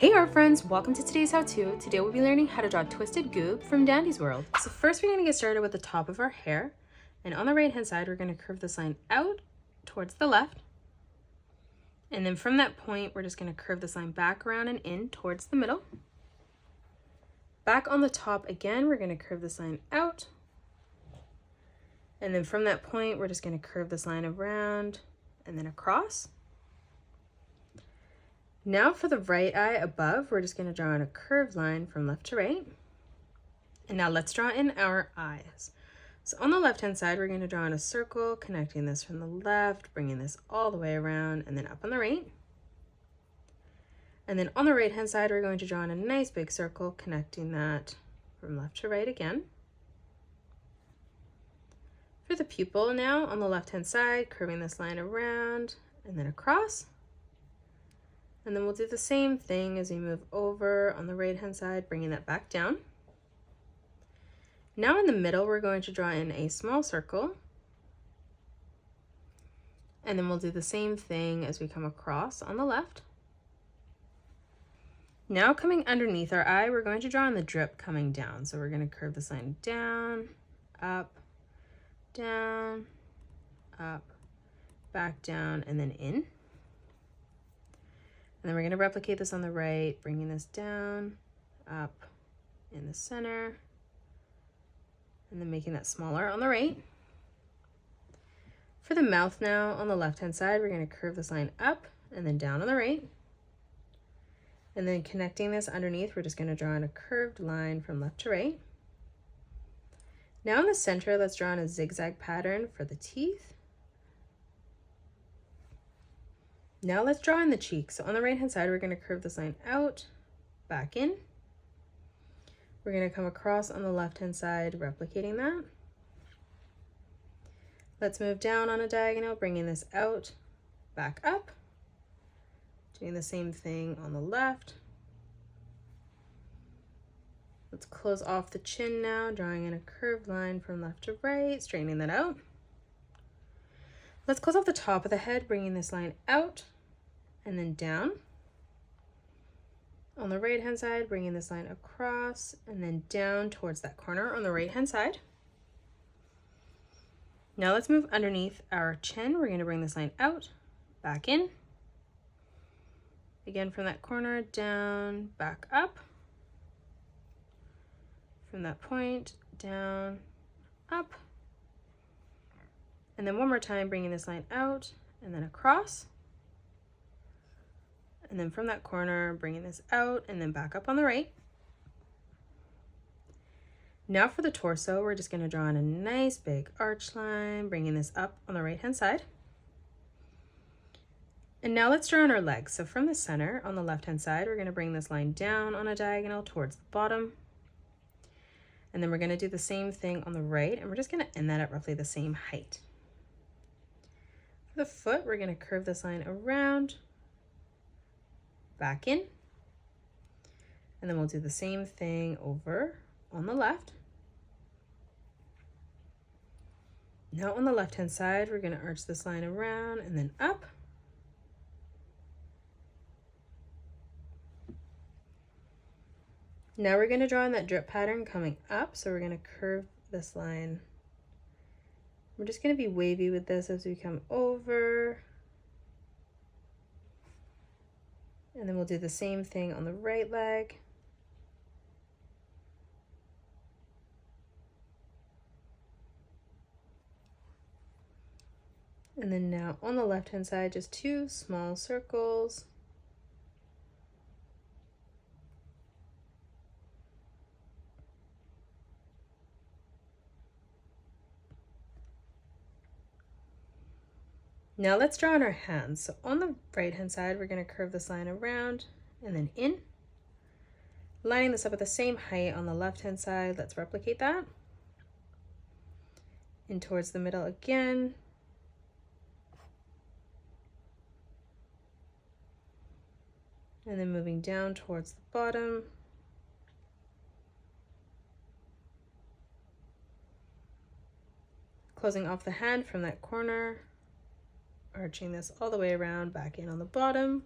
Hey art friends, welcome to today's how-to. Today we'll be learning how to draw Twisted Goob from Dandy's World. So first we're going to get started with the top of our hair. And on the right hand side, we're going to curve this line out towards the left. And then from that point, we're just going to curve this line back around and in towards the middle. Back on the top again, we're going to curve this line out. And then from that point, we're just going to curve this line around and then across. Now for the right eye above, we're just going to draw in a curved line from left to right. And now let's draw in our eyes. So on the left hand side, we're going to draw in a circle, connecting this from the left, bringing this all the way around and then up on the right. And then on the right hand side, we're going to draw in a nice big circle, connecting that from left to right again. For the pupil now, on the left hand side, curving this line around and then across. And then we'll do the same thing as we move over on the right hand side, bringing that back down. Now in the middle, we're going to draw in a small circle. And then we'll do the same thing as we come across on the left. Now coming underneath our eye, we're going to draw in the drip coming down. So we're going to curve this line down, up, back down, and then in. And then we're going to replicate this on the right, bringing this down, up in the center, and then making that smaller on the right. For the mouth now, on the left-hand side, we're going to curve this line up and then down on the right. And then connecting this underneath, we're just going to draw in a curved line from left to right. Now in the center, let's draw in a zigzag pattern for the teeth. Now let's draw in the cheek. So on the right hand side, we're going to curve this line out, back in. We're going to come across on the left hand side, replicating that. Let's move down on a diagonal, bringing this out, back up. Doing the same thing on the left. Let's close off the chin now, drawing in a curved line from left to right, straightening that out. Let's close off the top of the head, bringing this line out and then down. On the right hand side, bringing this line across and then down towards that corner on the right hand side. Now let's move underneath our chin. We're going to bring this line out, back in. Again from that corner, down, back up. From that point, down, up. And then one more time, bringing this line out and then across. And then from that corner, bringing this out and then back up on the right. Now for the torso, we're just going to draw in a nice big arch line, bringing this up on the right hand side. And now let's draw in our legs. So from the center on the left hand side, we're going to bring this line down on a diagonal towards the bottom. And then we're going to do the same thing on the right, and we're just going to end that at roughly the same height. For the foot, we're going to curve this line around, back in, and then we'll do the same thing over on the left. Now on the left hand side, we're going to arch this line around and then up. Now we're going to draw in that drip pattern coming up, so we're going to curve this line. We're just going to be wavy with this as we come over. And then we'll do the same thing on the right leg. And then now on the left hand side, just two small circles. Now let's draw on our hands. So on the right hand side, we're going to curve this line around and then in. Lining this up at the same height on the left hand side, let's replicate that. In towards the middle again. And then moving down towards the bottom. Closing off the hand from that corner. Arching this all the way around, back in on the bottom.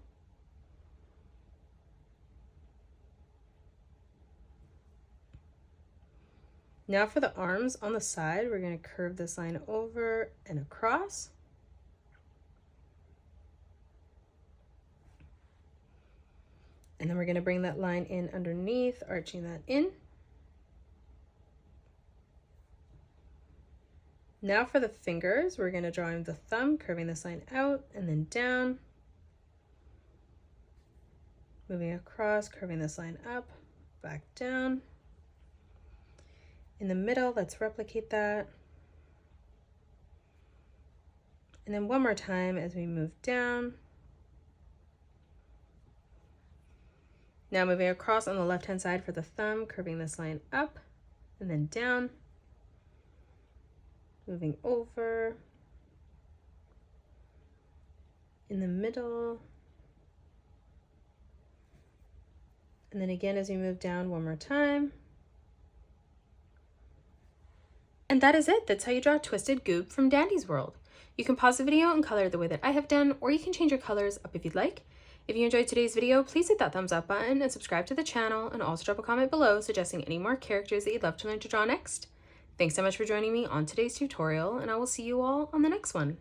Now for the arms on the side, we're going to curve this line over and across. And then we're going to bring that line in underneath, arching that in. Now for the fingers, we're going to draw in the thumb, curving this line out and then down. Moving across, curving this line up, back down. In the middle, let's replicate that. And then one more time as we move down. Now moving across on the left-hand side for the thumb, curving this line up and then down. Moving over. In the middle. And then again as we move down one more time. And that is it. That's how you draw a twisted goob from Dandy's World. You can pause the video and color it the way that I have done, or you can change your colors up if you'd like. If you enjoyed today's video, please hit that thumbs up button and subscribe to the channel, and also drop a comment below suggesting any more characters that you'd love to learn to draw next. Thanks so much for joining me on today's tutorial, and I will see you all on the next one.